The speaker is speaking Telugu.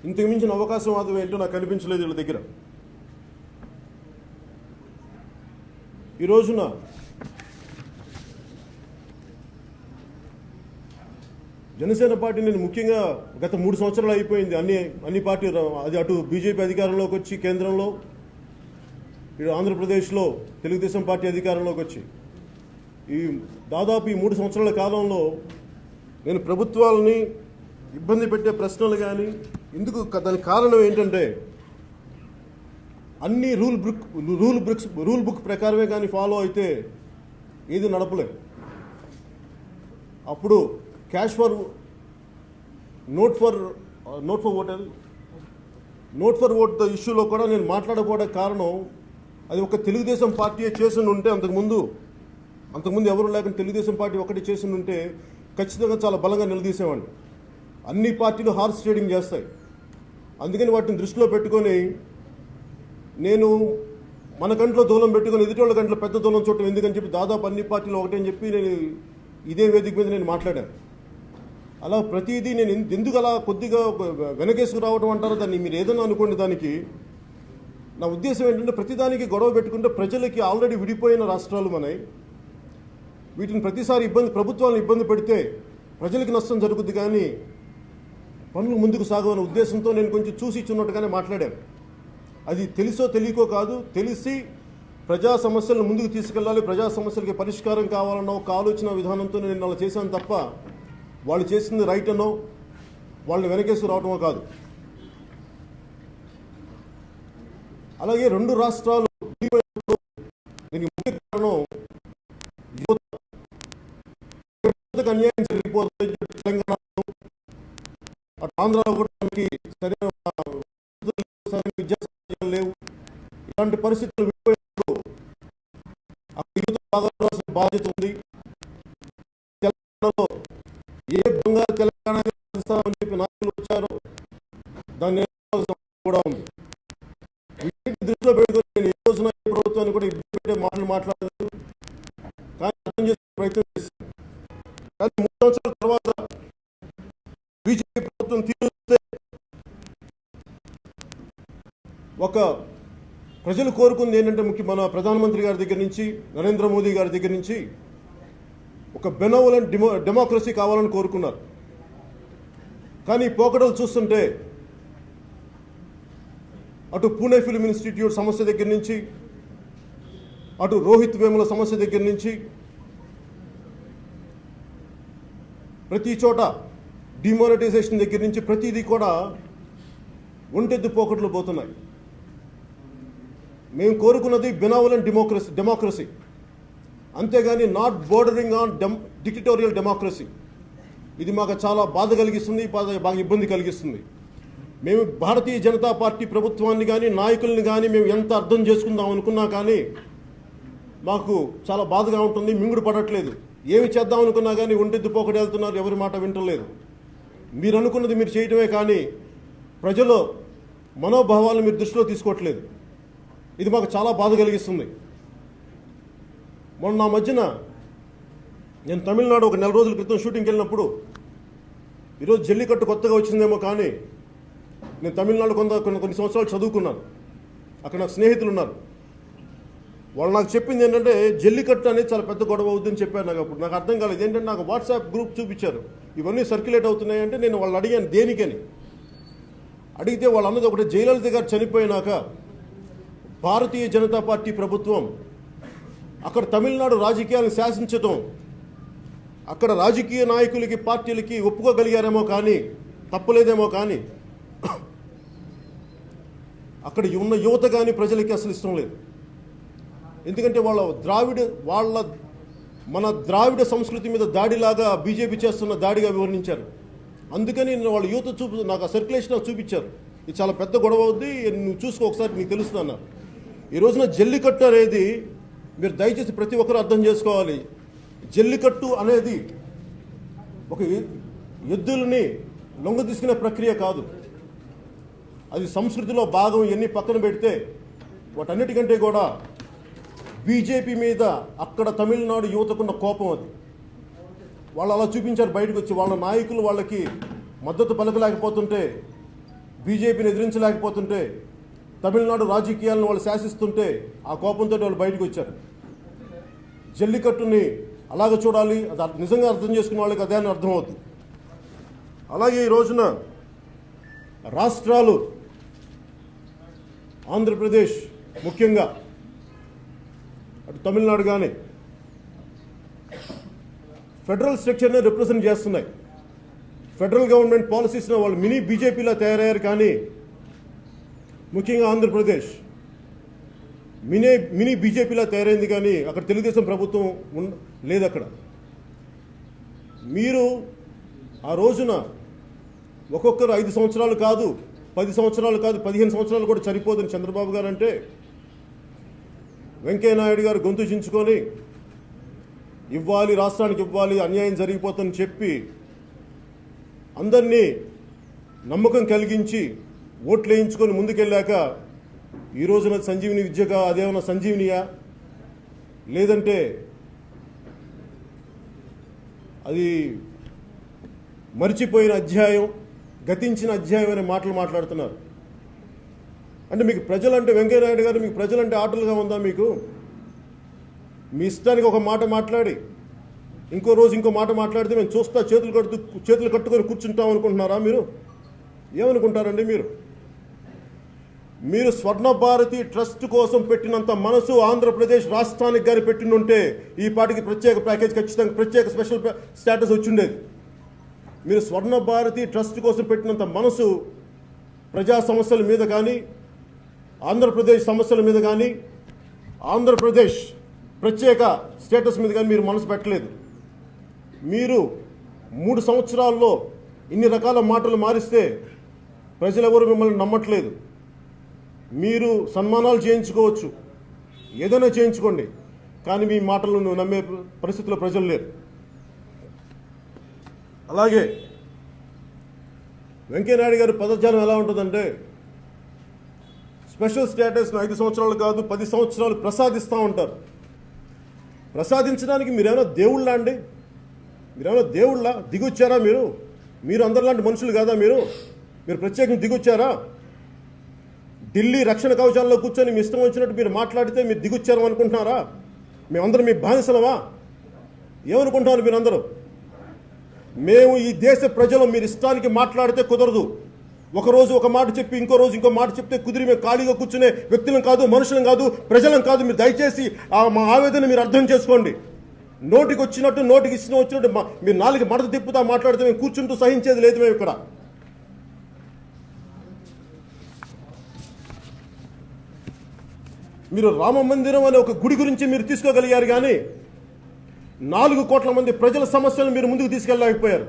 ఇంతకు మించిన అవకాశవాదం ఏంటో నాకు కనిపించలేదు వీళ్ళ దగ్గర. ఈ రోజున జనసేన పార్టీ నేను ముఖ్యంగా గత 3 సంవత్సరాలు అయిపోయింది. అన్ని పార్టీలు అది అటు బీజేపీ అధికారంలోకి వచ్చి కేంద్రంలో, ఇటు ఆంధ్రప్రదేశ్లో తెలుగుదేశం పార్టీ అధికారంలోకి వచ్చి దాదాపు ఈ 3 సంవత్సరాల కాలంలో నేను ప్రభుత్వాలని ఇబ్బంది పెట్టే ప్రశ్నలు కానీ ఎందుకు దానికి కారణం ఏంటంటే అన్ని రూల్ బుక్ ప్రకారమే కానీ ఫాలో అయితే ఏది నడపలేదు. అప్పుడు cash for note for vote ఇష్యూలో కూడా నేను మాట్లాడకపోవడానికి కారణం అది ఒక తెలుగుదేశం పార్టీ చేసి ఉంటే అంతకుముందు ఎవరు లేకుండా తెలుగుదేశం పార్టీ ఒకటి చేసి ఉంటే ఖచ్చితంగా చాలా బలంగా నిలదీసేవాడిని. అన్ని పార్టీలు హార్స్ ట్రేడింగ్ చేస్తాయి. అందుకని వాటిని దృష్టిలో పెట్టుకొని నేను మన కంట్లో దూలం పెట్టుకొని ఎదుటి కంట్లో పెద్ద దూలం చూడటం ఎందుకని చెప్పి దాదాపు అన్ని పార్టీలు ఒకటని చెప్పి నేను ఇదే వేదిక మీద నేను మాట్లాడాను. అలా ప్రతిదీ నేను ఎందుకు అలా కొద్దిగా వెనకేసుకు రావడం అంటారో దాన్ని మీరు ఏదైనా అనుకోండి. దానికి నా ఉద్దేశం ఏంటంటే ప్రతిదానికి గొడవ పెట్టుకుంటే ప్రజలకి ఆల్రెడీ విడిపోయిన రాష్ట్రాలు మనవి. వీటిని ప్రతిసారి ప్రభుత్వాలను ఇబ్బంది పెడితే ప్రజలకి నష్టం జరుగుద్ది కానీ పనులు ముందుకు సాగవనే ఉద్దేశంతో నేను కొంచెం చూసి ఇచ్చున్నట్టుగానే మాట్లాడాను. అది తెలుసో తెలియకో కాదు, తెలిసి ప్రజా సమస్యలను ముందుకు తీసుకెళ్ళాలి, ప్రజా సమస్యలకి పరిష్కారం కావాలన్న ఒక ఆలోచన విధానంతో నేను అలా చేశాను తప్ప వాళ్ళు చేసింది రైట్ అనో వాళ్ళని వెనకేసుకు రావటమో కాదు. అలాగే 2 రాష్ట్రాలు దీనికి ముఖ్య కారణం యువతకు అన్యాయం జరిగిపోతుంది. తెలంగాణలో అటు ఆంధ్రాలో కూడా మనకి సరైన విద్యా సౌకర్యాలు లేవు. ఇలాంటి పరిస్థితులు విడిపోయినప్పుడు యువత బాగా బాధ్యత ఉంది. తెలంగాణలో ఏ బంగారు తెలంగాణ అని చెప్పి నాయకులు వచ్చారో దాన్ని కూడా ఉంది. వీటిని దృష్టిలో పెట్టుకుని నేను ఏ రోజున ప్రభుత్వాన్ని కూడా ఇబ్బంది పెట్టే మాటలు మాట్లాడలేదు, కానీ అర్థం చేసే ప్రయత్నం చేశాను. కానీ 3 సంవత్సరాల తర్వాత బీజేపీ ప్రభుత్వం తీరుస్తే ఒక ప్రజలు కోరుకుంది ఏంటంటే మన ప్రధానమంత్రి గారి దగ్గర నుంచి నరేంద్ర మోదీ గారి దగ్గర నుంచి ఒక బెనోవలెంట్ డెమోక్రసీ కావాలని కోరుకున్నారు. కానీ పోకడలు చూస్తుంటే అటు పూణే ఫిల్మ్ ఇన్స్టిట్యూట్ సమస్య దగ్గర నుంచి, అటు రోహిత్ వేముల సమస్య దగ్గర నుంచి ప్రతి చోట డిమానిటైజేషన్ దగ్గర నుంచి ప్రతిదీ కూడా ఒంటెద్దు పోకట్లు పోతున్నాయి. మేము కోరుకున్నది బెనోవలెంట్ డెమోక్రసీ, అంతేగాని not bordering on dictatorial democracy. ఇది మాకు చాలా బాధ కలిగిస్తుంది, బాగా ఇబ్బంది కలిగిస్తుంది. మేము భారతీయ జనతా పార్టీ ప్రభుత్వాన్ని కానీ నాయకుల్ని కానీ మేము ఎంత అర్థం చేసుకుందాం అనుకున్నా కానీ మాకు చాలా బాధగా ఉంటుంది. మింగుడు పడట్లేదు. ఏమి చేద్దాం అనుకున్నా కానీ ఒంటెద్దు పోకడి వెళ్తున్నారు, ఎవరి మాట వింటలేదు. మీరు అనుకున్నది మీరు చేయటమే కానీ ప్రజల మనోభావాలను మీరు దృష్టిలో తీసుకోవట్లేదు. ఇది మాకు చాలా బాధ కలిగిస్తుంది. మొన్న నా మధ్యన నేను తమిళనాడు ఒక 4 రోజుల క్రితం షూటింగ్కి వెళ్ళినప్పుడు, ఈరోజు జల్లికట్టు కొత్తగా వచ్చిందేమో కానీ నేను తమిళనాడు కొన్ని సంవత్సరాలు చదువుకున్నాను. అక్కడ నాకు స్నేహితులు ఉన్నారు. వాళ్ళు నాకు చెప్పింది ఏంటంటే జల్లికట్టు అనేది చాలా పెద్ద గొడవ అవుతుందని చెప్పారు. నాకు అప్పుడు నాకు అర్థం కాలేదు. ఏంటంటే నాకు వాట్సాప్ గ్రూప్ చూపించారు, ఇవన్నీ సర్క్యులేట్ అవుతున్నాయి అంటే నేను వాళ్ళు అడిగాను దేనికని. అడిగితే వాళ్ళు అన్నది ఒకటి, జయలలిత గారు చనిపోయినాక భారతీయ జనతా పార్టీ ప్రభుత్వం అక్కడ తమిళనాడు రాజకీయాలను శాసించడం, అక్కడ రాజకీయ నాయకులకి పార్టీలకి ఒప్పుకోగలిగారేమో కానీ తప్పలేదేమో కానీ అక్కడ ఉన్న యువత కానీ ప్రజలకి అసలు ఇష్టం లేదు. ఎందుకంటే మన ద్రావిడ సంస్కృతి మీద దాడిలాగా బీజేపీ చేస్తున్న దాడిగా వివరించారు. అందుకని వాళ్ళ యువత నాకు ఆ సర్క్యులేషన్ చూపించారు. ఇది చాలా పెద్ద గొడవ అవుద్ది, నువ్వు చూసుకో ఒకసారి నీకు తెలుస్తుంది అన్నారు. ఈ రోజున జల్లికట్టు అనేది మీరు దయచేసి ప్రతి ఒక్కరూ అర్థం చేసుకోవాలి. జల్లికట్టు అనేది ఒక ఎద్దులని లొంగ తీసుకునే ప్రక్రియ కాదు. అది సంస్కృతిలో భాగం. ఇవన్నీ పక్కన పెడితే వాటన్నిటికంటే కూడా బీజేపీ మీద అక్కడ తమిళనాడు యువతకున్న కోపం అది. వాళ్ళు అలా చూపించారు బయటకు వచ్చి. వాళ్ళ నాయకులు వాళ్ళకి మద్దతు పలకలేకపోతుంటే బీజేపీని ఎదిరించలేకపోతుంటే, తమిళనాడు రాజకీయాలను వాళ్ళు శాసిస్తుంటే ఆ కోపంతో వాళ్ళు బయటకు వచ్చారు. జల్లికట్టుని అలాగ చూడాలి, అది నిజంగా అర్థం చేసుకున్న వాళ్ళకి అదే అని అర్థమవుతుంది. అలాగే ఈ రోజున రాష్ట్రాలు, ఆంధ్రప్రదేశ్ ముఖ్యంగా, అటు తమిళనాడు కానీ ఫెడరల్ స్ట్రక్చర్ని రిప్రజెంట్ చేస్తున్నాయి. ఫెడరల్ గవర్నమెంట్ పాలసీస్లో వాళ్ళు మినీ బీజేపీలా తయారయ్యారు. కానీ ముఖ్యంగా ఆంధ్రప్రదేశ్ మినీ బీజేపీలా తయారైంది. కానీ అక్కడ తెలుగుదేశం ప్రభుత్వం లేదు. అక్కడ మీరు ఆ రోజున ఒక్కొక్కరు 5 సంవత్సరాలు కాదు, 10 సంవత్సరాలు కాదు, 15 సంవత్సరాలు కూడా సరిపోదని చంద్రబాబు గారు అంటే, వెంకయ్యనాయుడు గారు గొంతు చించుకొని ఇవ్వాలి, రాష్ట్రానికి ఇవ్వాలి, అన్యాయం జరిగిపోతుందని చెప్పి అందరినీ నమ్మకం కలిగించి ఓట్లు వేయించుకొని ముందుకెళ్ళాక ఈ రోజున సంజీవిని విద్యగా అదేమన్నా సంజీవినియా, లేదంటే అది మర్చిపోయిన అధ్యాయం, గతించిన అధ్యాయం అనే మాటలు మాట్లాడుతున్నారు. అంటే మీకు ప్రజలంటే, వెంకయ్యనాయుడు గారు, మీకు ప్రజలంటే ఆటలుగా ఉందా? మీకు మీ ఇష్టానికి ఒక మాట మాట్లాడి ఇంకో రోజు ఇంకో మాట మాట్లాడితే మేము చూస్తా చేతులు కట్టుకొని కూర్చుంటాం అనుకుంటున్నారా? మీరు ఏమనుకుంటారండి? మీరు స్వర్ణ భారతి ట్రస్ట్ కోసం పెట్టినంత మనసు ఆంధ్రప్రదేశ్ రాష్ట్రానికి గారి పెట్టినుంటే ఈ పాటికి ప్రత్యేక ప్యాకేజ్, ఖచ్చితంగా ప్రత్యేక స్పెషల్ స్టేటస్ వచ్చిండేది. మీరు స్వర్ణ భారతి ట్రస్ట్ కోసం పెట్టినంత మనసు ప్రజా సమస్యల మీద కానీ, ఆంధ్రప్రదేశ్ సమస్యల మీద కానీ, ఆంధ్రప్రదేశ్ ప్రత్యేక స్టేటస్ మీద కానీ మీరు మనసు పెట్టలేదు. మీరు 3 సంవత్సరాల్లో ఇన్ని రకాల మాటలు మారిస్తే ప్రజలెవరూ మిమ్మల్ని నమ్మట్లేదు. మీరు సన్మానాలు చేయించుకోవచ్చు, ఏదైనా చేయించుకోండి, కానీ మీ మాటలను నమ్మే పరిస్థితిలో ప్రజలు లేరు. అలాగే వెంకయ్యనాయుడు గారి పదజాలం ఎలా ఉంటుందంటే, స్పెషల్ స్టేటస్ను 5 సంవత్సరాలు కాదు 10 సంవత్సరాలు ప్రసాదిస్తూ ఉంటారు. ప్రసాదించడానికి మీరేమైనా దేవుళ్ళా అండి? మీరేమైనా దేవుళ్ళా? దిగొచ్చారా? మీరు అందరిలాంటి మనుషులు కాదా? మీరు ప్రత్యేకంగా దిగొచ్చారా? ఢిల్లీ రక్షణ కవచాల్లో కూర్చొని మీ ఇష్టం వచ్చినట్టు మీరు మాట్లాడితే మీరు దిగొచ్చారు అనుకుంటున్నారా? మేమందరం మీ బానిసలమా? ఏమనుకుంటున్నారు మీరందరూ? మేము ఈ దేశ ప్రజలు మీరు ఇష్టానికి మాట్లాడితే కుదరదు. ఒకరోజు ఒక మాట చెప్పి ఇంకో రోజు ఇంకో మాట చెప్తే కుదిరి మేము ఖాళీగా కూర్చునే వ్యక్తులం కాదు, మనుషులం కాదు, ప్రజలం కాదు. మీరు దయచేసి మా ఆవేదన మీరు అర్థం చేసుకోండి. నోటికి వచ్చినట్టు, నోటికి ఇష్టం వచ్చినట్టు మీరు నాలుగు మడత తిప్పుతా మాట్లాడితే మేము కూర్చుంటూ సహించేది లేదు. మేము ఇక్కడ మీరు రామ మందిరం అనే ఒక గుడి గురించి మీరు తీసుకోగలిగారు, కానీ 4 కోట్ల మంది ప్రజల సమస్యలను మీరు ముందుకు తీసుకెళ్ళలేకపోయారు.